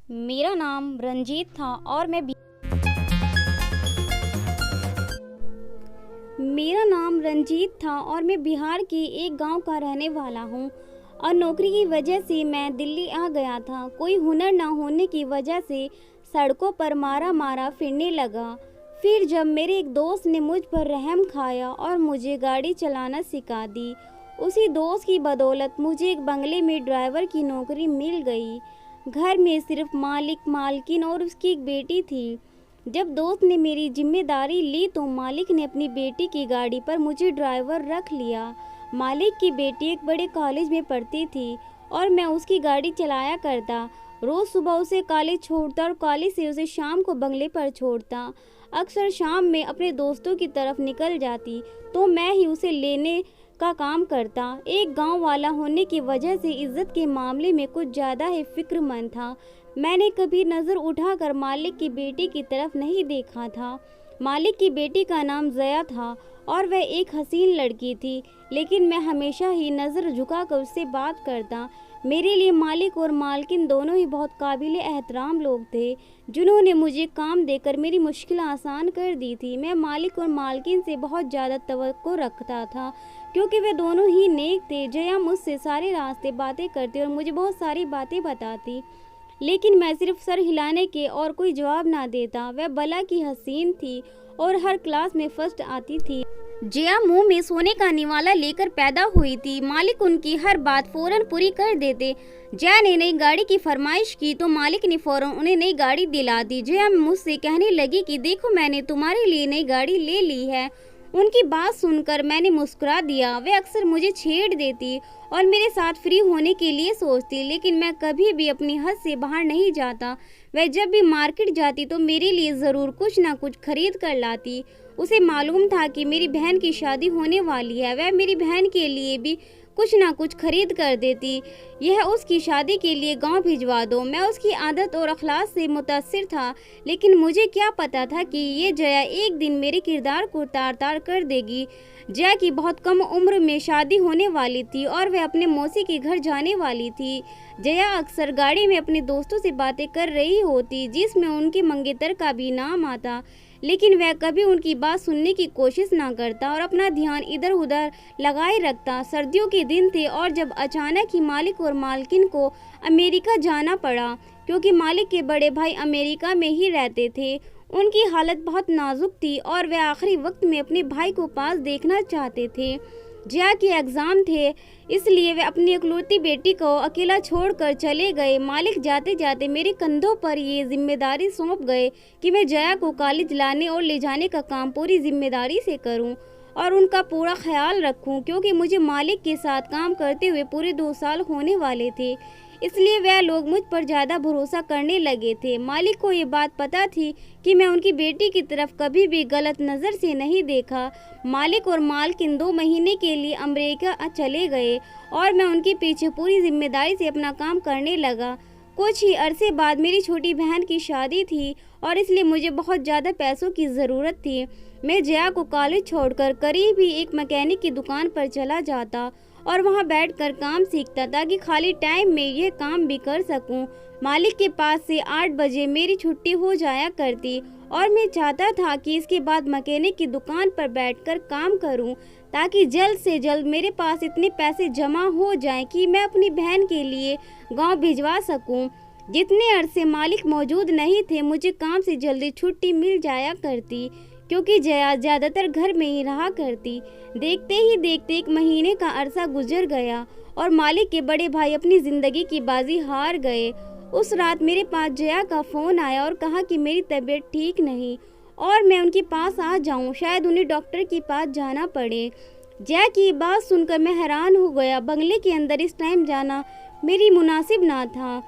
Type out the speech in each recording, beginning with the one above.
मेरा नाम रंजीत था और मैं बिहार के एक गांव का रहने वाला हूं और नौकरी की वजह से मैं दिल्ली आ गया था। कोई हुनर ना होने की वजह से सड़कों पर मारा मारा फिरने लगा। फिर जब मेरे एक दोस्त ने मुझ पर रहम खाया और मुझे गाड़ी चलाना सिखा दी, उसी दोस्त की बदौलत मुझे एक बंगले में ड्राइवर की नौकरी मिल गई। घर में सिर्फ मालिक, मालकिन और उसकी एक बेटी थी। जब दोस्त ने मेरी जिम्मेदारी ली तो मालिक ने अपनी बेटी की गाड़ी पर मुझे ड्राइवर रख लिया। मालिक की बेटी एक बड़े कॉलेज में पढ़ती थी और मैं उसकी गाड़ी चलाया करता। रोज़ सुबह उसे कॉलेज छोड़ता और कॉलेज से उसे शाम को बंगले पर छोड़ता। अक्सर शाम में अपने दोस्तों की तरफ निकल जाती तो मैं ही उसे लेने का काम करता। एक गांव वाला होने की वजह से इज्जत के मामले में कुछ ज़्यादा ही फिक्रमंद था। मैंने कभी नज़र उठाकर मालिक की बेटी की तरफ नहीं देखा था। मालिक की बेटी का नाम जया था और वह एक हसीन लड़की थी, लेकिन मैं हमेशा ही नज़र झुकाकर उससे बात करता। मेरे लिए मालिक और मालकिन दोनों ही बहुत काबिल एहतराम लोग थे, जिन्होंने मुझे काम देकर मेरी मुश्किल आसान कर दी थी। मैं मालिक और मालकिन से बहुत ज़्यादा तवक्को रखता था क्योंकि वे दोनों ही नेक थे। जया मुझसे सारे रास्ते बातें करती और मुझे बहुत सारी बातें बताती, लेकिन मैं सिर्फ सर हिलाने के और कोई जवाब ना देता। वह भला की हसीन थी और हर क्लास में फर्स्ट आती थी। जया मुंह में सोने का निवाला लेकर पैदा हुई थी। मालिक उनकी हर बात फौरन पूरी कर देते। जया ने नई गाड़ी की फरमाइश की तो मालिक ने फौरन उन्हें नई गाड़ी दिला दी। जया मुझसे कहने लगी कि देखो, मैंने तुम्हारे लिए नई गाड़ी ले ली है। उनकी बात सुनकर मैंने मुस्कुरा दिया। वे अक्सर मुझे छेड़ देती और मेरे साथ फ्री होने के लिए सोचती, लेकिन मैं कभी भी अपनी हद से बाहर नहीं जाता। वह जब भी मार्केट जाती तो मेरे लिए ज़रूर कुछ ना कुछ खरीद कर लाती। उसे मालूम था कि मेरी बहन की शादी होने वाली है। वह मेरी बहन के लिए भी कुछ ना कुछ खरीद कर देती। यह उसकी शादी के लिए गांव भिजवा दो। मैं उसकी आदत और अखलाक से मुतासिर था, लेकिन मुझे क्या पता था कि ये जया एक दिन मेरे किरदार को तार तार कर देगी। जया की बहुत कम उम्र में शादी होने वाली थी और वह अपने मौसी के घर जाने वाली थी। जया अक्सर गाड़ी में अपने दोस्तों से बातें कर रही होती, जिसमें उनके मंगेतर का भी नाम आता, लेकिन वह कभी उनकी बात सुनने की कोशिश ना करता और अपना ध्यान इधर उधर लगाए रखता। सर्दियों के दिन थे और जब अचानक ही मालिक और मालकिन को अमेरिका जाना पड़ा, क्योंकि मालिक के बड़े भाई अमेरिका में ही रहते थे। उनकी हालत बहुत नाजुक थी और वे आखिरी वक्त में अपने भाई को पास देखना चाहते थे। जया के एग्ज़ाम थे, इसलिए वे अपनी इकलौती बेटी को अकेला छोड़कर चले गए। मालिक जाते जाते मेरे कंधों पर ये जिम्मेदारी सौंप गए कि मैं जया को कॉलेज लाने और ले जाने का काम पूरी जिम्मेदारी से करूं और उनका पूरा ख्याल रखूं, क्योंकि मुझे मालिक के साथ काम करते हुए पूरे 2 साल होने वाले थे। इसलिए वह लोग मुझ पर ज़्यादा भरोसा करने लगे थे। मालिक को ये बात पता थी कि मैं उनकी बेटी की तरफ कभी भी गलत नज़र से नहीं देखा। मालिक और मालकिन 2 महीने के लिए अमेरिका चले गए और मैं उनके पीछे पूरी जिम्मेदारी से अपना काम करने लगा। कुछ ही अरसे बाद मेरी छोटी बहन की शादी थी और इसलिए मुझे बहुत ज़्यादा पैसों की ज़रूरत थी। मैं जया को कॉलेज छोड़कर करीब ही एक मैकेनिक की दुकान पर चला जाता और वहां बैठकर काम सीखता ताकि खाली टाइम में यह काम भी कर सकूं। मालिक के पास से 8 बजे मेरी छुट्टी हो जाया करती और मैं चाहता था कि इसके बाद मैकेनिक की दुकान पर बैठकर काम करूं, ताकि जल्द से जल्द मेरे पास इतने पैसे जमा हो जाएं कि मैं अपनी बहन के लिए गांव भिजवा सकूं। जितने अरसे मालिक मौजूद नहीं थे, मुझे काम से जल्दी छुट्टी मिल जाया करती, क्योंकि जया ज़्यादातर घर में ही रहा करती। देखते ही देखते 1 महीने का अरसा गुजर गया और मालिक के बड़े भाई अपनी ज़िंदगी की बाजी हार गए। उस रात मेरे पास जया का फ़ोन आया और कहा कि मेरी तबीयत ठीक नहीं और मैं उनके पास आ जाऊं, शायद उन्हें डॉक्टर के पास जाना पड़े। जया की बात सुनकर मैं हैरान हो गया। बंगले के अंदर इस टाइम जाना मेरी मुनासिब ना था,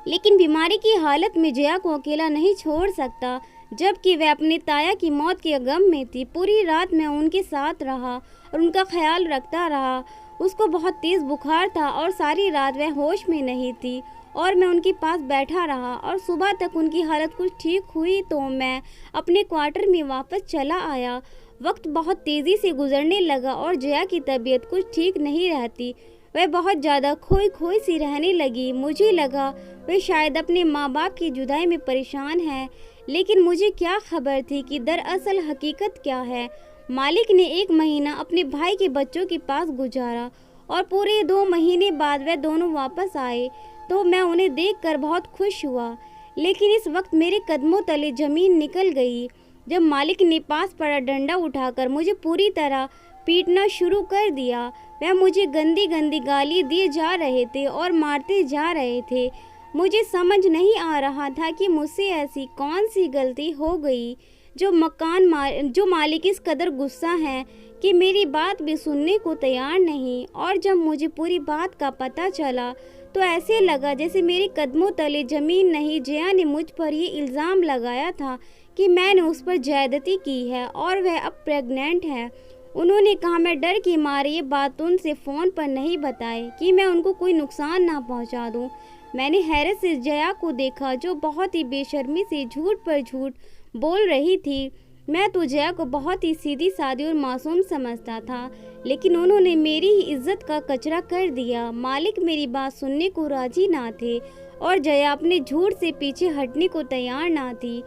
लेकिन बीमारी की हालत में जया को अकेला नहीं छोड़ सकता, जबकि वह अपनी ताया की मौत के गम में थी। पूरी रात मैं उनके साथ रहा और उनका ख्याल रखता रहा। उसको बहुत तेज़ बुखार था और सारी रात वह होश में नहीं थी और मैं उनके पास बैठा रहा और सुबह तक उनकी हालत कुछ ठीक हुई तो मैं अपने क्वार्टर में वापस चला आया। वक्त बहुत तेज़ी से गुजरने लगा और जया की तबीयत कुछ ठीक नहीं रहती। वह बहुत ज़्यादा खोई खोई सी रहने लगी। मुझे लगा वह शायद अपने माँ बाप की जुदाई में परेशान है, लेकिन मुझे क्या खबर थी कि दरअसल हकीकत क्या है। मालिक ने 1 महीना अपने भाई के बच्चों के पास गुजारा और पूरे 2 महीने बाद वह दोनों वापस आए, तो मैं उन्हें देखकर बहुत खुश हुआ। लेकिन इस वक्त मेरे कदमों तले ज़मीन निकल गई जब मालिक ने पास पड़ा डंडा उठाकर मुझे पूरी तरह पीटना शुरू कर दिया। वह मुझे गंदी गंदी गाली दिए जा रहे थे और मारते जा रहे थे। मुझे समझ नहीं आ रहा था कि मुझसे ऐसी कौन सी गलती हो गई जो मालिक इस कदर गुस्सा है कि मेरी बात भी सुनने को तैयार नहीं। और जब मुझे पूरी बात का पता चला तो ऐसे लगा जैसे मेरे कदमों तले ज़मीन नहीं। जया ने मुझ पर ये इल्ज़ाम लगाया था कि मैंने उस पर ज्यादती की है और वह अब प्रेग्नेंट है। उन्होंने कहा मैं डर के मारे ये बात उनसे फ़ोन पर नहीं बताई कि मैं उनको कोई नुकसान ना पहुंचा दूं। मैंने हैरत से जया को देखा जो बहुत ही बेशर्मी से झूठ पर झूठ बोल रही थी। मैं तो जया को बहुत ही सीधी सादी और मासूम समझता था, लेकिन उन्होंने मेरी ही इज्जत का कचरा कर दिया। मालिक मेरी बात सुनने को राजी ना थे और जया अपने झूठ से पीछे हटने को तैयार ना थी।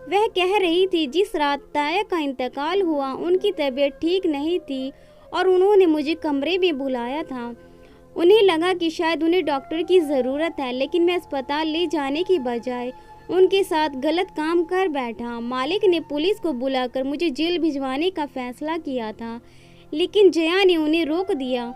वह कह रही थी जिस रात ताया का इंतकाल हुआ उनकी तबीयत ठीक नहीं थी और उन्होंने मुझे कमरे में बुलाया था। उन्हें लगा कि शायद उन्हें डॉक्टर की ज़रूरत है, लेकिन मैं अस्पताल ले जाने की बजाय उनके साथ गलत काम कर बैठा। मालिक ने पुलिस को बुलाकर मुझे जेल भिजवाने का फैसला किया था, लेकिन जया ने उन्हें रोक दिया।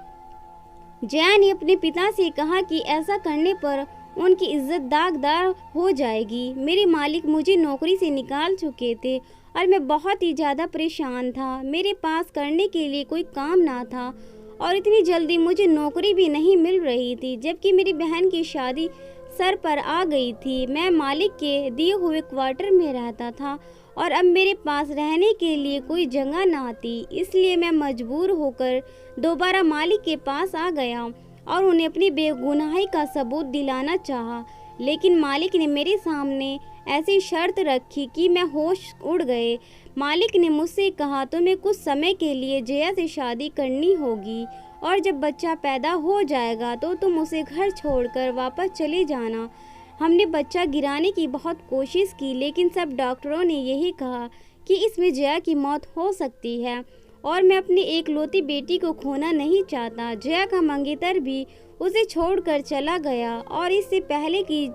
जया ने अपने पिता से कहा कि ऐसा करने पर उनकी इज्जत दागदार हो जाएगी। मेरे मालिक मुझे नौकरी से निकाल चुके थे और मैं बहुत ही ज़्यादा परेशान था। मेरे पास करने के लिए कोई काम ना था और इतनी जल्दी मुझे नौकरी भी नहीं मिल रही थी, जबकि मेरी बहन की शादी सर पर आ गई थी। मैं मालिक के दिए हुए क्वार्टर में रहता था और अब मेरे पास रहने के लिए कोई जगह ना थी, इसलिए मैं मजबूर होकर दोबारा मालिक के पास आ गया और उन्हें अपनी बेगुनाही का सबूत दिलाना चाहा। लेकिन मालिक ने मेरे सामने ऐसी शर्त रखी कि मैं होश उड़ गए। मालिक ने मुझसे कहा तुम्हें कुछ समय के लिए जया से शादी करनी होगी और जब बच्चा पैदा हो जाएगा तो तुम उसे घर छोड़कर वापस चले जाना। हमने बच्चा गिराने की बहुत कोशिश की, लेकिन सब डॉक्टरों ने यही कहा कि इसमें जया की मौत हो सकती है और मैं अपनी एकलौती बेटी को खोना नहीं चाहता। जया का मंगेतर भी उसे छोड़कर चला गया और इससे पहले कि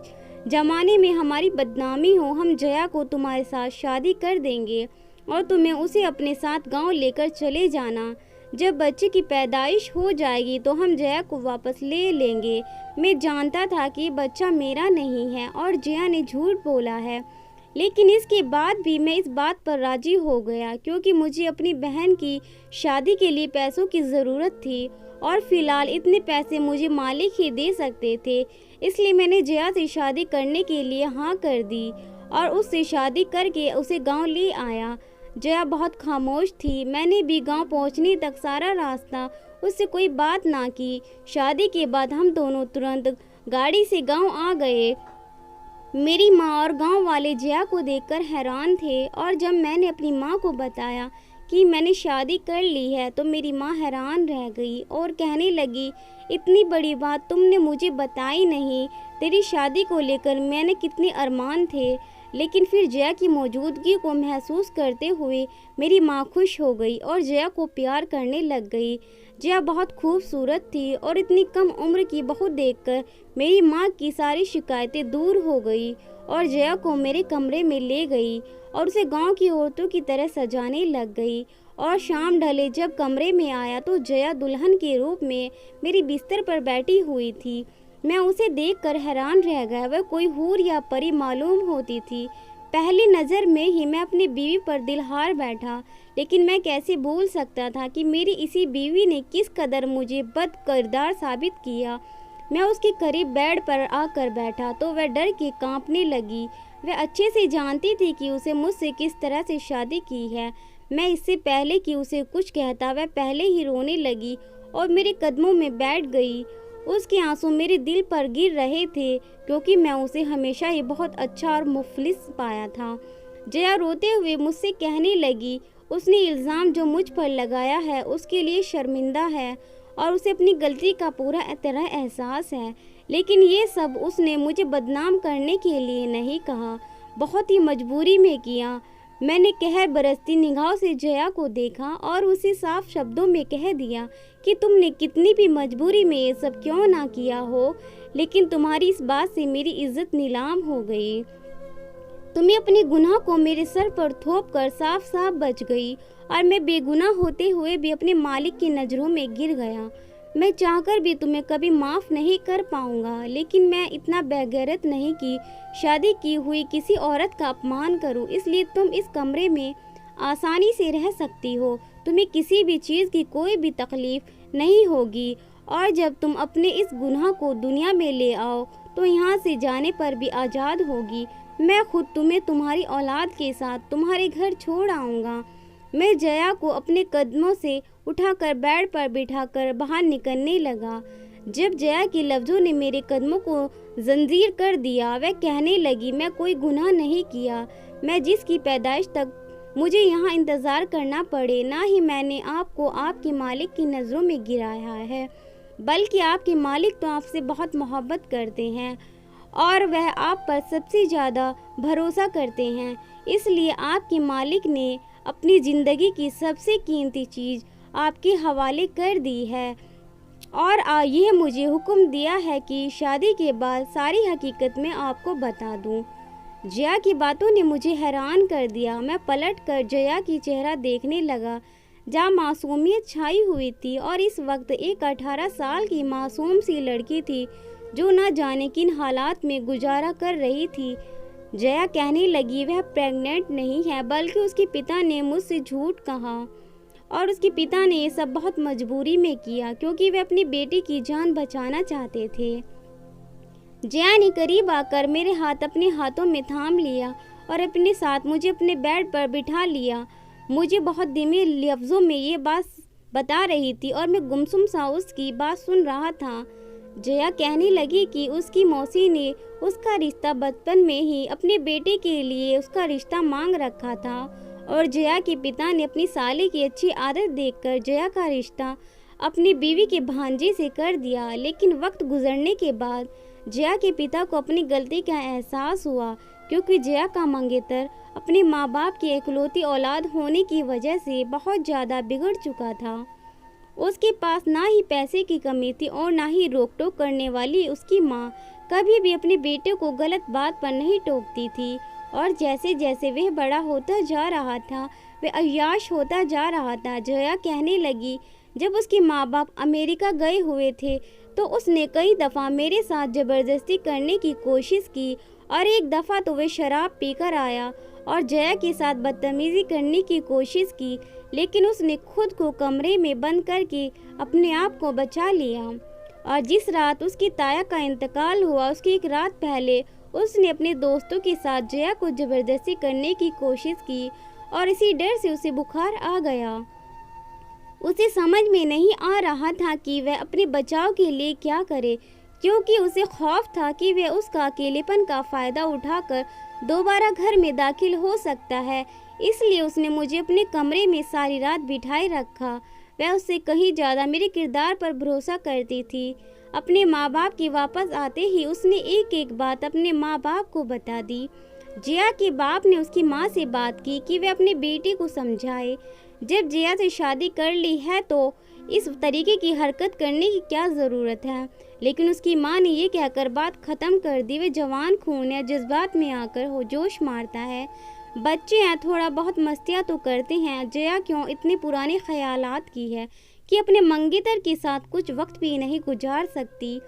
ज़माने में हमारी बदनामी हो, हम जया को तुम्हारे साथ शादी कर देंगे और तुम्हें उसे अपने साथ गांव लेकर चले जाना। जब बच्चे की पैदाइश हो जाएगी तो हम जया को वापस ले लेंगे। मैं जानता था कि बच्चा मेरा नहीं है और जया ने झूठ बोला है, लेकिन इसके बाद भी मैं इस बात पर राजी हो गया क्योंकि मुझे अपनी बहन की शादी के लिए पैसों की ज़रूरत थी और फिलहाल इतने पैसे मुझे मालिक ही दे सकते थे। इसलिए मैंने जया से शादी करने के लिए हाँ कर दी और उससे शादी करके उसे गांव ले आया। जया बहुत खामोश थी। मैंने भी गांव पहुंचने तक सारा रास्ता उससे कोई बात ना की। शादी के बाद हम दोनों तुरंत गाड़ी से गांव आ गए। मेरी माँ और गांव वाले जया को देखकर हैरान थे और जब मैंने अपनी माँ को बताया कि मैंने शादी कर ली है तो मेरी माँ हैरान रह गई और कहने लगी इतनी बड़ी बात तुमने मुझे बताई नहीं। तेरी शादी को लेकर मैंने कितने अरमान थे, लेकिन फिर जया की मौजूदगी को महसूस करते हुए मेरी माँ खुश हो गई और जया को प्यार करने लग गई। जया बहुत खूबसूरत थी और इतनी कम उम्र की बहू देखकर मेरी माँ की सारी शिकायतें दूर हो गई और जया को मेरे कमरे में ले गई और उसे गांव की औरतों की तरह सजाने लग गई। और शाम ढले जब कमरे में आया तो जया दुल्हन के रूप में मेरी बिस्तर पर बैठी हुई थी। मैं उसे देखकर हैरान रह गया। वह कोई हूर या परी मालूम होती थी। पहली नज़र में ही मैं अपनी बीवी पर दिल हार बैठा, लेकिन मैं कैसे भूल सकता था कि मेरी इसी बीवी ने किस कदर मुझे बद किरदार साबित किया। मैं उसके करीब बेड पर आकर बैठा तो वह डर के कांपने लगी। वह अच्छे से जानती थी कि उसे मुझसे किस तरह से शादी की है। मैं इससे पहले कि उसे कुछ कहता वह पहले ही रोने लगी और मेरे कदमों में बैठ गई। उसके आंसू मेरे दिल पर गिर रहे थे क्योंकि मैं उसे हमेशा ही बहुत अच्छा और मुफलिस पाया था। जया रोते हुए मुझसे कहने लगी उसने इल्ज़ाम जो मुझ पर लगाया है उसके लिए शर्मिंदा है और उसे अपनी गलती का पूरा तरह एहसास है। लेकिन ये सब उसने मुझे बदनाम करने के लिए नहीं कहा, बहुत ही मजबूरी में किया। मैंने कहर बरसती निगाहों से जया को देखा और उसे साफ शब्दों में कह दिया कि तुमने कितनी भी मजबूरी में ये सब क्यों ना किया हो, लेकिन तुम्हारी इस बात से मेरी इज्जत नीलाम हो गई। तुम्हें अपने गुनाह को मेरे सर पर थोप कर साफ साफ बच गई और मैं बेगुनाह होते हुए भी अपने मालिक की नज़रों में गिर गया। मैं चाहकर भी तुम्हें कभी माफ़ नहीं कर पाऊंगा, लेकिन मैं इतना बेगैरत नहीं कि शादी की हुई किसी औरत का अपमान करूं। इसलिए तुम इस कमरे में आसानी से रह सकती हो, तुम्हें किसी भी चीज़ की कोई भी तकलीफ नहीं होगी। और जब तुम अपने इस गुनाह को दुनिया में ले आओ तो यहाँ से जाने पर भी आज़ाद होगी। मैं खुद तुम्हें तुम्हारी औलाद के साथ तुम्हारे घर छोड़ आऊँगा। मैं जया को अपने कदमों से उठाकर बेड पर बिठाकर बाहर निकलने लगा। जब जया के लफ्ज़ों ने मेरे कदमों को जंजीर कर दिया, वह कहने लगी, मैं कोई गुनाह नहीं किया। मैं जिसकी पैदाइश तक मुझे यहाँ इंतज़ार करना पड़े, ना ही मैंने आपको आपके मालिक की नज़रों में गिराया है, बल्कि आपके मालिक तो आपसे बहुत मोहब्बत करते हैं और वह आप पर सबसे ज़्यादा भरोसा करते हैं। इसलिए आपके मालिक ने अपनी ज़िंदगी की सबसे कीमती चीज़ आपके हवाले कर दी है और यह मुझे हुक्म दिया है कि शादी के बाद सारी हकीकत मैं आपको बता दूं। जया की बातों ने मुझे हैरान कर दिया। मैं पलट कर जया की चेहरा देखने लगा जहाँ मासूमियत छाई हुई थी और इस वक्त एक 18 साल की मासूम सी लड़की थी जो न जाने किन हालात में गुजारा कर रही थी। जया कहने लगी, वह प्रेग्नेंट नहीं है, बल्कि उसके पिता ने मुझसे झूठ कहा और उसके पिता ने ये सब बहुत मजबूरी में किया क्योंकि वे अपनी बेटी की जान बचाना चाहते थे। जया ने करीब आकर मेरे हाथ अपने हाथों में थाम लिया और अपने साथ मुझे अपने बेड पर बिठा लिया। मुझे बहुत धीमे लफ्ज़ों में ये बात बता रही थी और मैं गुमसुम सा उसकी बात सुन रहा था। जया कहने लगी कि उसकी मौसी ने उसका रिश्ता बचपन में ही अपने बेटे के लिए उसका रिश्ता मांग रखा था और जया के पिता ने अपनी साली की अच्छी आदत देखकर जया का रिश्ता अपनी बीवी के भांजे से कर दिया। लेकिन वक्त गुजरने के बाद जया के पिता को अपनी गलती का एहसास हुआ क्योंकि जया का मंगेतर अपने माँ बाप की इकलौती औलाद होने की वजह से बहुत ज़्यादा बिगड़ चुका था। उसके पास ना ही पैसे की कमी थी और ना ही रोक टोक करने वाली उसकी माँ कभी भी अपने बेटे को गलत बात पर नहीं टोकती थी। और जैसे जैसे वह बड़ा होता जा रहा था वह अय्याश होता जा रहा था। जया कहने लगी, जब उसके माँ बाप अमेरिका गए हुए थे तो उसने कई दफ़ा मेरे साथ ज़बरदस्ती करने की कोशिश की और एक दफ़ा तो वह शराब पीकर आया और जया के साथ बदतमीज़ी करने की कोशिश की, लेकिन उसने खुद को कमरे में बंद करके अपने आप को बचा लिया। और जिस रात उसकी ताया का इंतकाल हुआ उसकी एक रात पहले उसने अपने दोस्तों के साथ जया को ज़बरदस्ती करने की कोशिश की और इसी डर से उसे बुखार आ गया। उसे समझ में नहीं आ रहा था कि वह अपने बचाव के लिए क्या करे, क्योंकि उसे खौफ था कि वह उसका अकेलेपन का फ़ायदा उठाकर दोबारा घर में दाखिल हो सकता है। इसलिए उसने मुझे अपने कमरे में सारी रात बिठाए रखा। वह उससे कहीं ज़्यादा मेरे किरदार पर भरोसा करती थी। अपने माँ बाप के वापस आते ही उसने एक एक बात अपने माँ बाप को बता दी। जया के बाप ने उसकी माँ से बात की कि वह अपने बेटी को समझाए, जब जया से शादी कर ली है तो इस तरीके की हरकत करने की क्या ज़रूरत है। लेकिन उसकी माँ ने ये कहकर बात ख़त्म कर दी, वे जवान खून या जज्बात में आकर हो जोश मारता है। बच्चे हैं, थोड़ा बहुत मस्तियाँ तो करते हैं। जया क्यों इतने पुराने ख्यालात की है कि अपने मंगेतर के साथ कुछ वक्त भी नहीं गुजार सकती।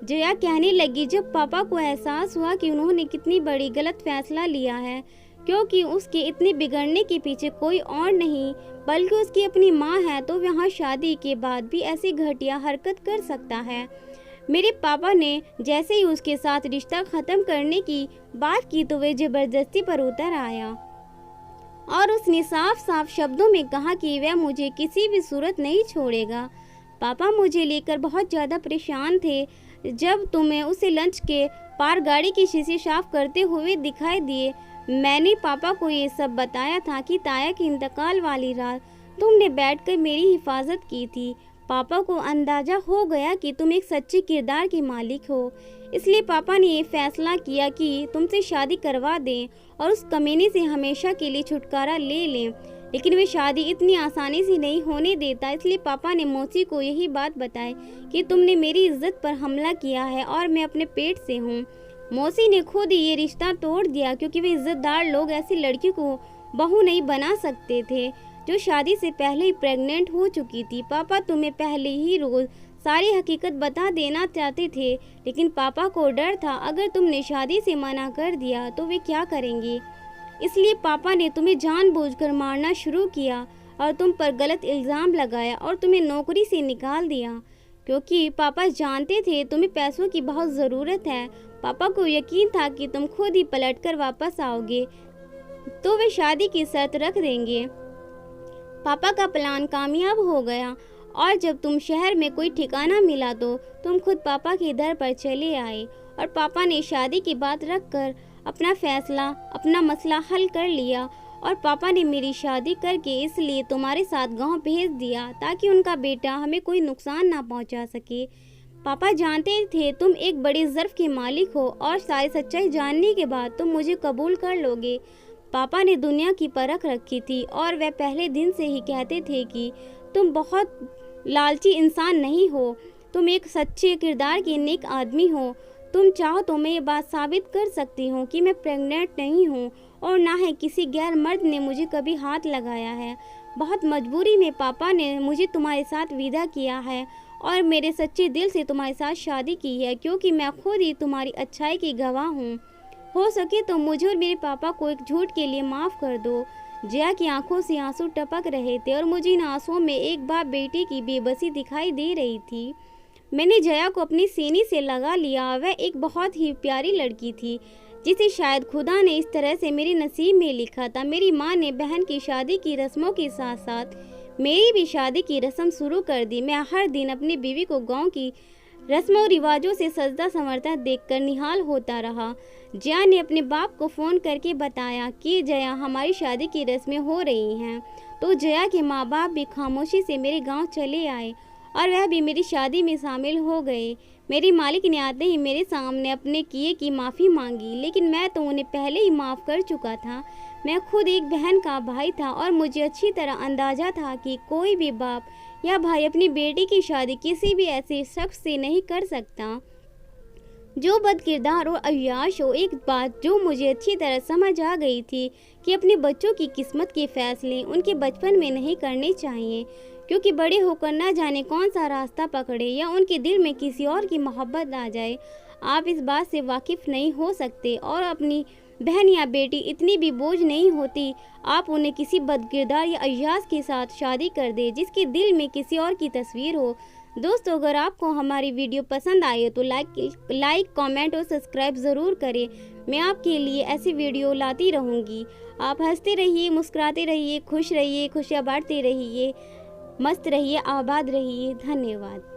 जया कहने लगी, जब पापा को एहसास हुआ कि उन्होंने कितनी बड़ी गलत फैसला लिया है, क्योंकि उसके इतने बिगड़ने के पीछे कोई और नहीं बल्कि उसकी अपनी माँ है, तो वहाँ शादी के बाद भी ऐसी घटिया हरकत कर सकता है। मेरे पापा ने जैसे ही उसके साथ रिश्ता ख़त्म करने की बात की तो वे ज़बरदस्ती पर उतर आया और उसने साफ साफ शब्दों में कहा कि वह मुझे किसी भी सूरत नहीं छोड़ेगा। पापा मुझे लेकर बहुत ज़्यादा परेशान थे। जब तुम्हें उसे लंच के पार गाड़ी की शीशे साफ करते हुए दिखाई दिए, मैंने पापा को ये सब बताया था कि ताया के इंतकाल वाली रात तुमने बैठकर मेरी हिफाजत की थी। पापा को अंदाज़ा हो गया कि तुम एक सच्चे किरदार के मालिक हो, इसलिए पापा ने ये फैसला किया कि तुमसे शादी करवा दें और उस कमीने से हमेशा के लिए छुटकारा ले लें। लेकिन वे शादी इतनी आसानी से नहीं होने देता, इसलिए पापा ने मौसी को यही बात बताई कि तुमने मेरी इज्जत पर हमला किया है और मैं अपने पेट से हूँ। मौसी ने खुद ही ये रिश्ता तोड़ दिया क्योंकि वे इज्जतदार लोग ऐसी लड़की को बहू नहीं बना सकते थे जो शादी से पहले ही प्रेग्नेंट हो चुकी थी। पापा तुम्हें पहले ही रोज सारी हकीकत बता देना चाहते थे, लेकिन पापा को डर था अगर तुमने शादी से मना कर दिया तो वे क्या करेंगे। इसलिए पापा ने तुम्हें जानबूझकर मारना शुरू किया और तुम पर गलत इल्ज़ाम लगाया और तुम्हें नौकरी से निकाल दिया, क्योंकि पापा जानते थे तुम्हें पैसों की बहुत ज़रूरत है। पापा को यकीन था कि तुम खुद ही पलटकर वापस आओगे तो वे शादी की शर्त रख देंगे। पापा का प्लान कामयाब हो गया और जब तुम शहर में कोई ठिकाना मिला तो तुम खुद पापा के दर पर चले आए और पापा ने शादी की बात रखकर अपना मसला हल कर लिया और पापा ने मेरी शादी करके इसलिए तुम्हारे साथ गांव भेज दिया ताकि उनका बेटा हमें कोई नुकसान ना पहुंचा सके। पापा जानते थे तुम एक बड़ी ज़र्फ के मालिक हो और सारी सच्चाई जानने के बाद तुम मुझे कबूल कर लोगे। पापा ने दुनिया की परख रखी थी और वह पहले दिन से ही कहते थे कि तुम बहुत लालची इंसान नहीं हो, तुम एक सच्चे किरदार के नेक आदमी हो। तुम चाहो तो मैं ये बात साबित कर सकती हूँ कि मैं प्रेग्नेंट नहीं हूँ और ना ही किसी गैर मर्द ने मुझे कभी हाथ लगाया है। बहुत मजबूरी में पापा ने मुझे तुम्हारे साथ विदा किया है और मेरे सच्चे दिल से तुम्हारे साथ शादी की है, क्योंकि मैं खुद ही तुम्हारी अच्छाई की गवाह हूँ। हो सके तो मुझे और मेरे पापा को एक झूठ के लिए माफ़ कर दो। जया की आंखों से आंसू टपक रहे थे और मुझे इन आंसुओं में एक बाप बेटे की बेबसी दिखाई दे रही थी। मैंने जया को अपनी सीने से लगा लिया। वह एक बहुत ही प्यारी लड़की थी जिसे शायद खुदा ने इस तरह से मेरे नसीब में लिखा था। मेरी माँ ने बहन की शादी की रस्मों के साथ साथ मेरी भी शादी की रस्म शुरू कर दी। मैं हर दिन अपनी बीवी को गांव की रस्मों रिवाजों से सजदा संवरता देखकर निहाल होता रहा। जया ने अपने बाप को फ़ोन करके बताया कि जया हमारी शादी की रस्में हो रही हैं, तो जया के माँ बाप भी खामोशी से मेरे गांव चले आए और वह भी मेरी शादी में शामिल हो गए। मेरी मालिक ने आते ही मेरे सामने अपने किए की माफ़ी मांगी, लेकिन मैं तो उन्हें पहले ही माफ़ कर चुका था। मैं खुद एक बहन का भाई था और मुझे अच्छी तरह अंदाज़ा था कि कोई भी बाप या भाई अपनी बेटी की शादी किसी भी ऐसे शख्स से नहीं कर सकता जो बदकिरदार और अय्याश हो। एक बात जो मुझे अच्छी तरह समझ आ गई थी कि अपने बच्चों की किस्मत के फैसले उनके बचपन में नहीं करने चाहिए, क्योंकि बड़े होकर ना जाने कौन सा रास्ता पकड़े या उनके दिल में किसी और की मोहब्बत आ जाए। आप इस बात से वाकिफ़ नहीं हो सकते और अपनी बहन या बेटी इतनी भी बोझ नहीं होती आप उन्हें किसी बदकिरदार या अय्याश के साथ शादी कर दे जिसके दिल में किसी और की तस्वीर हो। दोस्तों, अगर आपको हमारी वीडियो पसंद आए तो लाइक कमेंट और सब्सक्राइब ज़रूर करें। मैं आपके लिए ऐसी वीडियो लाती रहूँगी। आप हंसते रहिए, मुस्कुराते रहिए, खुश रहिए, खुशियाँ बांटते रहिए, मस्त रहिए, आबाद रहिए। धन्यवाद।